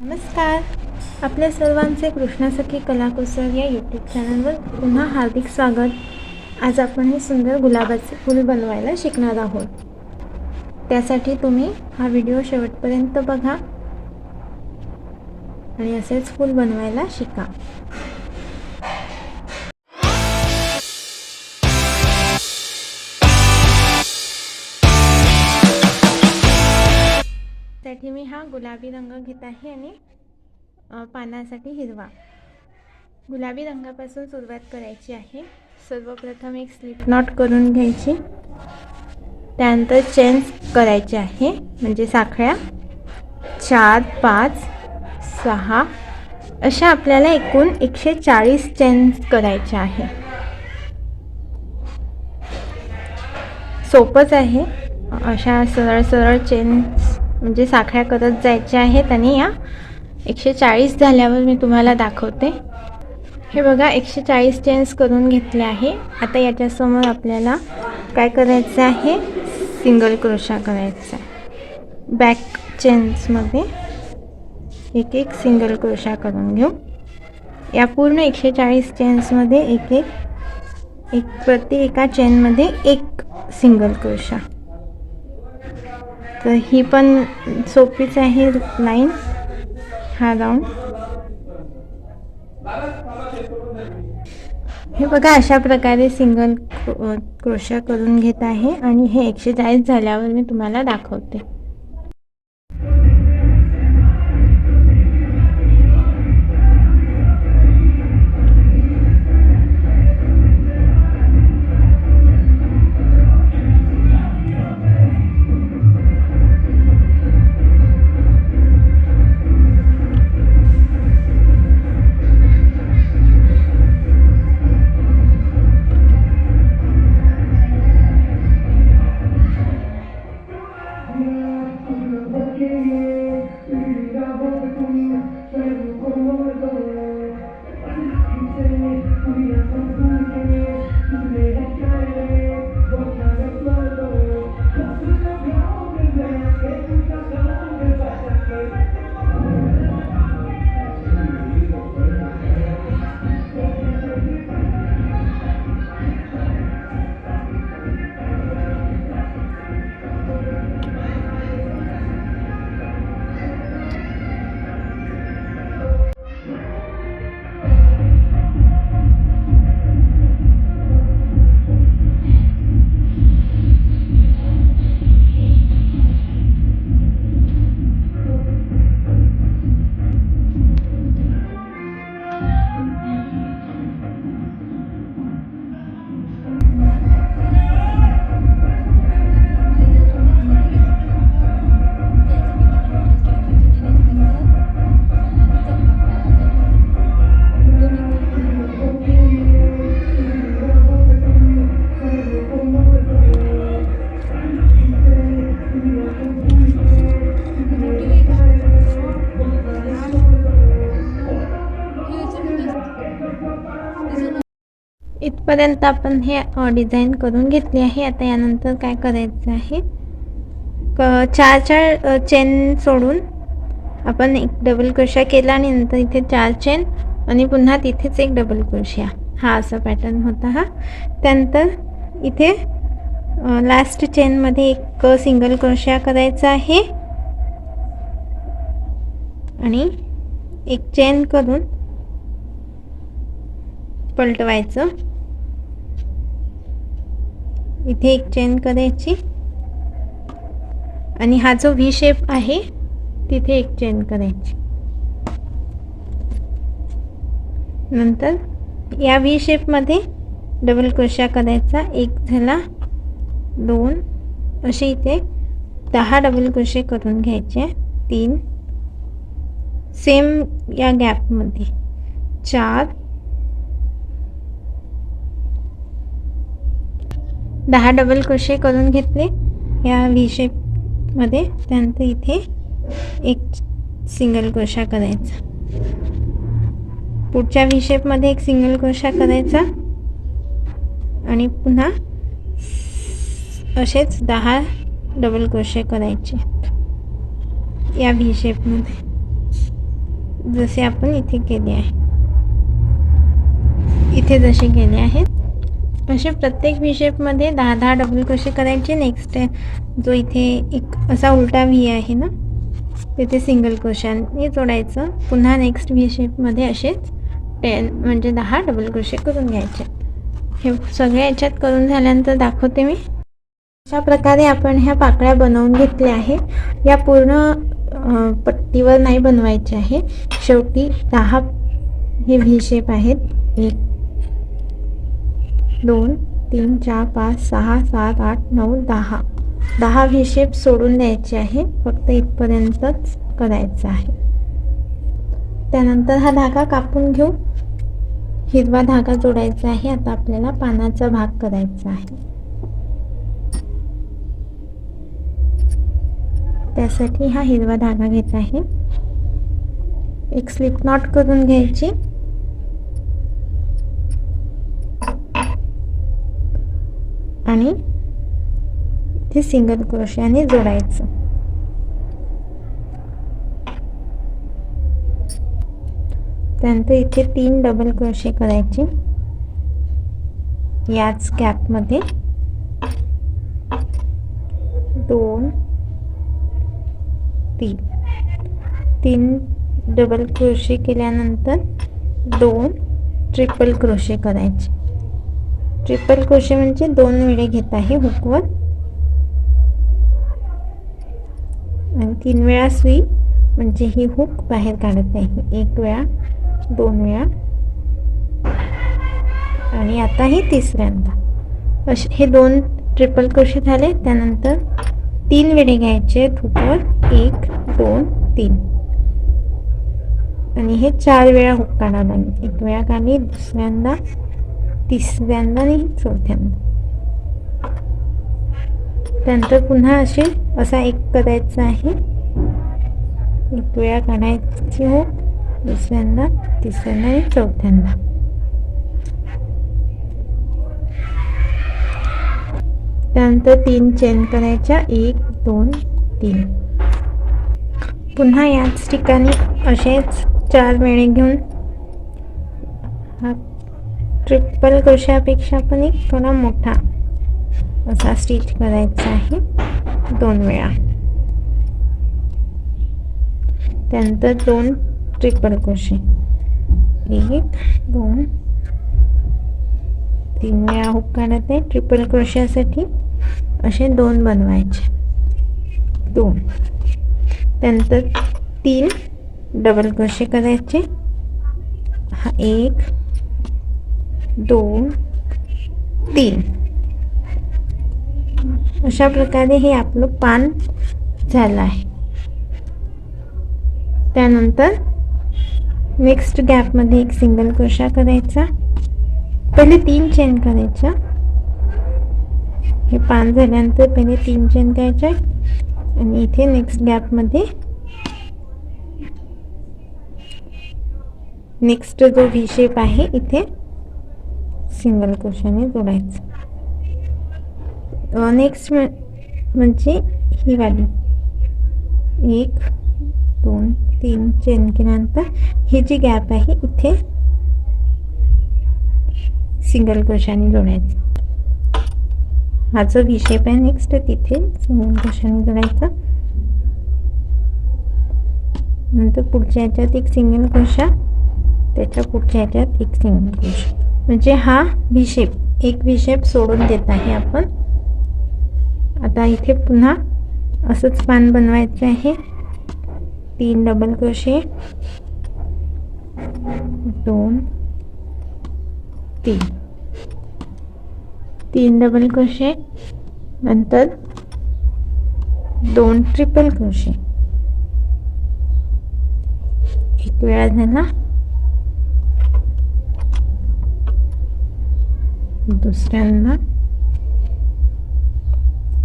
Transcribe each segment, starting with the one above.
नमस्कार. आपल्या सर्वांचे कृष्णासखी कलाकुसर या यूट्यूब चॅनलवर पुन्हा हार्दिक स्वागत. आज आपण हे सुंदर गुलाबाचे फूल बनवायला शिकणार आहोत. त्यासाठी तुम्ही हा व्हिडिओ शेवटपर्यंत बघा आणि असेच फूल बनवायला शिका. त्यासाठी मी हा गुलाबी रंग घेत आहे आणि पानासाठी हिरवा. गुलाबी रंगापासून सुरुवात करायची आहे. सर्वप्रथम एक स्लिप नॉट करून घ्यायची, त्यानंतर चेन्स करायचे आहे, म्हणजे साखळ्या 4, 5, 6 अशा आपल्याला एकूण 140 चेन्स करायचे आहे. सोपंच आहे. अशा सरळ सरळ चेन्स म्हणजे साखळ्या करत जायच्या आहेत आणि या 140 झाल्यावर मी तुम्हाला दाखवते. हे बघा, 140 चेन्स करून घेतले आहे. आता याच्यासमोर आपल्याला काय करायचं आहे, सिंगल क्रोशा करायचा आहे. बॅक चेन्समध्ये एक एक सिंगल क्रोशा करून घेऊ. या पूर्ण 140 चेन्समध्ये एक प्रति एका चेनमध्ये एक सिंगल क्रोशा. तर ही पण सोपीच आहे लाईन, हा राऊंड. हे बघा, अशा प्रकारे सिंगल क्रोशा करून घेत आहे आणि हे 140 झाल्यावर मी तुम्हाला दाखवते. इथपर्यंत आपण हे डिझाईन करून घेतली आहे. आता यानंतर काय करायचं आहे, 4 चेन सोडून आपण एक डबल क्रोशा केला आणि नंतर इथे 4 चेन आणि पुन्हा तिथेच एक डबल क्रोशा. हा असा पॅटर्न होता हा. त्यानंतर इथे लास्ट चेनमध्ये एक सिंगल क्रोशा करायचा आहे आणि एक चेन करून पलटवायचं. इथे एक चेन करायची आणि हा जो व्ही शेप आहे तिथे एक चेन करायची. नंतर या व्ही शेपमध्ये डबल क्रोशा करायचा. 1 झाला, 2 असे इथे 10 डबल क्रोशे करून घ्यायचे. 3 सेम या गॅपमध्ये 4, 10 डबल क्रोशे करून घेतले या व्ही शेपमध्ये. त्यानंतर इथे एक सिंगल क्रोशा करायचा. पुढच्या व्ही शेपमध्ये एक सिंगल क्रोशा करायचा आणि पुन्हा असेच 10 डबल क्रोशे करायचे या व्ही शेपमध्ये. जसे आपण इथे केले आहे, इथे जसे केले आहेत असे प्रत्येक व्ही शेपमध्ये 10-10 डबल क्रोशे करायचे. नेक्स्ट जो इथे एक असा उलटा व्ही आहे ना, तिथे सिंगल क्रोशाने जोडायचं. पुन्हा नेक्स्ट व्ही शेपमध्ये असेच 10 म्हणजे 10 डबल क्रोशे करून घ्यायचे. हे सगळ्या याच्यात करून झाल्यानंतर दाखवते मी. अशा प्रकारे आपण ह्या पाकळ्या बनवून घेतल्या आहे. या पूर्ण पट्टीवर नाही बनवायचे आहे. शेवटी 10 हे व्ही शेप आहेत. 1 2 3 4 5 6 7 8 9 10 व्ही शेप सोडून द्यायचे आहे. फक्त इथपर्यंतच करायचं आहे. त्यानंतर हा धागा कापून घेऊ. हिरवा धागा जोडायचा आहे. आता आपल्याला पानाचा भाग करायचा आहे. त्यासाठी हा हिरवा धागा घेत आहे. एक स्लिप नॉट करून घ्यायची आणि इथे सिंगल क्रोशाने जोडायचं. त्यानंतर इथे 3 डबल क्रोशे करायचे याच गॅपमध्ये. 2 3 डबल क्रोशे केल्यानंतर 2 ट्रिपल क्रोशे करायचे. ट्रिपल क्रोशे म्हणजे 2 वेळे घेत आहे हुकवर आणि 3 वेळा सुई, म्हणजे ही हुक बाहेर काढत आहे. 1 वेळा, 2 वेळा आणि आता ही तिसऱ्यांदा. असे हे 2 ट्रिपल क्रोशे झाले. त्यानंतर 3 वेळे घ्यायचे हुकवर. 1 2 3 आणि हे 4 वेळा हुक काढावं लागेल. 1 वेळा काढली, दुसऱ्यांदा, तिसऱ्यांदा आणि चौथ्यांदा. त्यानंतर पुन्हा असा एक करायचा आहे. 1 वेळा काढायची हुक, दुसऱ्यांदा, तिसऱ्यांदा आणि चौथ्यांदा. त्यानंतर 3 चेन करायच्या. 1 2 3. पुन्हा याच ठिकाणी असेच 4 वेळे घेऊन हा ट्रिपल क्रोशापेक्षा पण एक थोडा मोठा असा स्टिच करायचा आहे 2 वेळा. त्यानंतर 2 ट्रिपल क्रोशे. 1 2 3 वेळा हुक काढत आहे. ट्रिपल क्रोशासाठी असे 2 बनवायचे. 2. त्यानंतर 3 डबल क्रोशे करायचे. हा 1 2 3. अशा प्रकारे हे आपलं पान झालं आहे. त्यानंतर नेक्स्ट गॅपमध्ये एक सिंगल क्रोशा करायचा. पहिले 3 चेन करायच्या. हे पान झाल्यानंतर पहिले 3 चेन करायच्या आणि इथे नेक्स्ट गॅपमध्ये नेक्स्ट जो व्ही शेप आहे इथे सिंगल क्रोशाने जोडायचं. नेक्स्ट म्हणजे ही वाली 1 2 3 चेन केल्यानंतर ही जी गॅप आहे इथे सिंगल क्रोशाने जोडायचं. हा जो व्ही शेप आहे नेक्स्ट तिथे सिंगल क्रोशाने जोडायचा. नंतर पुढच्या ह्याच्यात एक सिंगल क्रोशा, त्याच्या पुढच्या ह्याच्यात एक सिंगल क्रोशा. म्हणजे हा व्ही शेप, एक व्ही शेप सोडून देत आहे आपण. आता इथे पुन्हा असंच पान बनवायचं आहे. 3 डबल क्रोशे, 2 3 डबल क्रोशे, नंतर 2 ट्रिपल क्रोशे. 1 वेळा झाला, दुसऱ्यांदा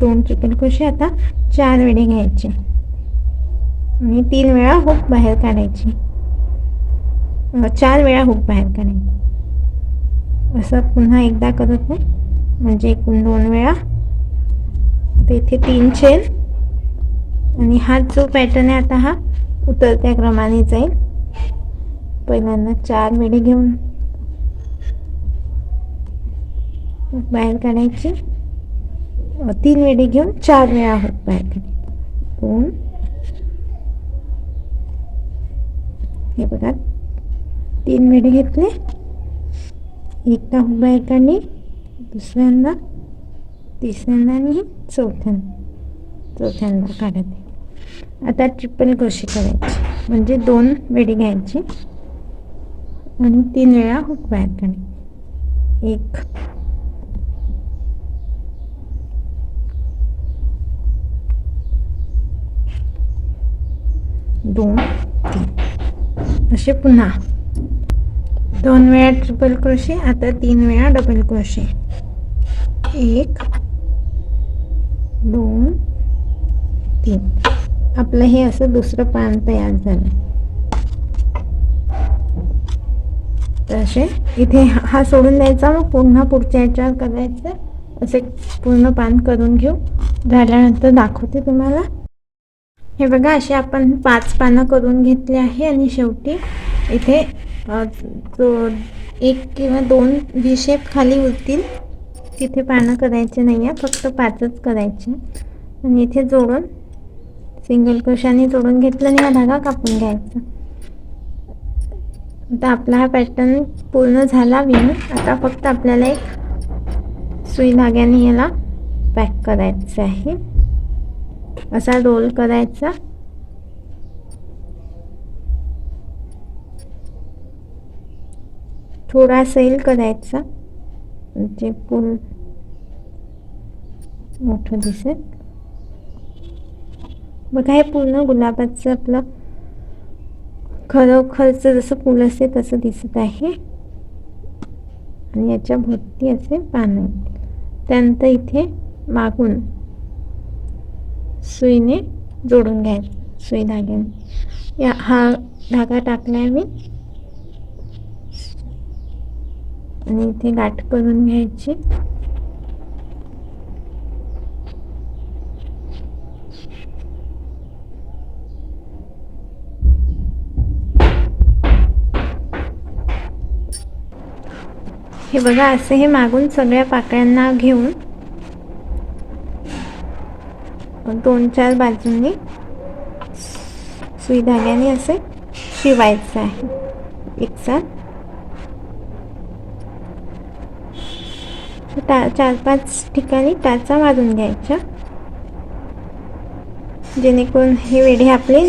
2 ट्रिपल क्रोशे. आता 4 वेळे घ्यायचे आणि 3 वेळा हुक बाहेर काढायची. 4 वेळा हुक बाहेर काढायची. असं पुन्हा एकदा करत आहे, म्हणजे एकूण 2 वेळा. तेथे 3 चेन आणि हा जो पॅटर्न आहे आता हा उतरत्या क्रमाने जाईल. पहिल्यांदा 4 वेढे घेऊन बाहेर काढायची. 3 वेढे घेऊन 4 वेळा हुक बाहेर काढायची. 2, हे बघा 3 वेढे घेतले, एकदा हुक बाहेर काढली, दुसऱ्यांदा, तिसऱ्यांदा आणि चौथ्यांदा काढते. आता ट्रिपल क्रोशे करायची, म्हणजे 2 वेढे घ्यायची आणि 3 वेळा हुक बाहेर काढायची. 1, 2, 3 असे पुन्हा 2 वेळा ट्रिपल क्रोशे. आता 3 वेळा डबल क्रोशे. 1, 2, 3. आपलं हे असं दुसरं पान तयार झालं. तसे इथे हा सोडून द्यायचा, मग पुन्हा पुढच्या याच्यावर करायचं. असे पूर्ण पान करून घेऊ. झाल्यानंतर दाखवते तुम्हाला. हे बघा, असे आपण 5 पानं करून घेतले आहे आणि शेवटी इथे 1 किंवा 2 व्ही शेप खाली उरतील, तिथे पानं करायचे नाही आहे, फक्त 5च करायचे. आणि इथे जोडून सिंगल क्रोशाने जोडून घेतलं आणि हा धागा कापून घ्यायचा. आता आपला हा पॅटर्न पूर्ण झाला विणून. आता फक्त आपल्याला एक सुई धाग्याने याला पॅक करायचं आहे. असा रोल करायचा. थोडा सैल करायचा, म्हणजे फुल मोठं दिसेल. बघा, हे पूर्ण गुलाबाचं आपलं खरोखरचं जसं फुल असते तसं दिसत आहे. आणि याच्या भोवती असे पानं. त्यानंतर इथे मागून सुईने जोडून घ्यायचं, सुई धाग्याने. हा धागा टाकलाय मी आणि इथे गाठ करून घ्यायची. हे बघा, असे हे मागून सगळ्या पाकळ्यांना घेऊन 2-4 बाजूंनी सुई धाग्याने असे शिवायचं आहे एकसाथ. 4-5 ठिकाणी टाचा मारून घ्यायच्या, जेणेकरून हे वेढे आपले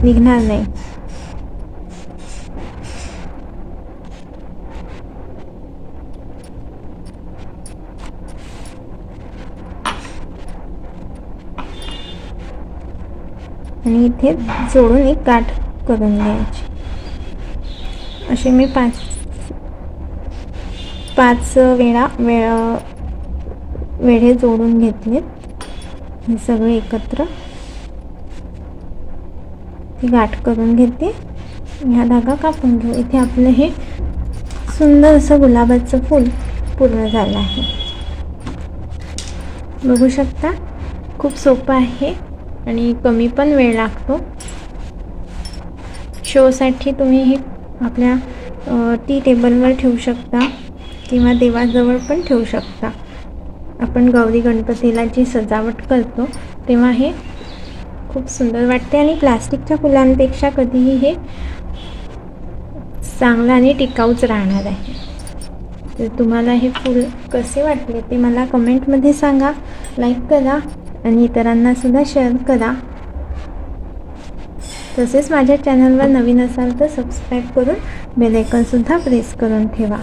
निघणार नाही. आणि इथे जोडून एक गाठ करून घ्यायची. असे मी 5 वेढे जोडून घेतले. हे सगळे एकत्र गाठ करून घेते. ह्या धागा कापून घेऊ. इथे आपलं हे सुंदर असं गुलाबाचं फूल पूर्ण झालं आहे. बघू शकता, खूप सोपं आहे आणि कमी पण वेळ लागतो. शोसाठी तुम्ही हे आपल्या टी टेबलवर ठेवू शकता किंवा देवाजवळ पण ठेवू शकता. आपण गौरी गणपतीला जी सजावट करतो तेव्हा हे खूप सुंदर वाटते आणि प्लास्टिकच्या फुलांपेक्षा कधीही हे चांगलं आणि टिकाऊच राहणार आहे. तर तुम्हाला हे फूल कसे वाटले ते मला कमेंटमध्ये सांगा. लाईक करा आणि इतरांना सुद्धा शेअर करा. तसेच माझ्या चॅनलवर नवीन असाल तर सबस्क्राईब करून बेल आयकॉन सुद्धा प्रेस करून ठेवा.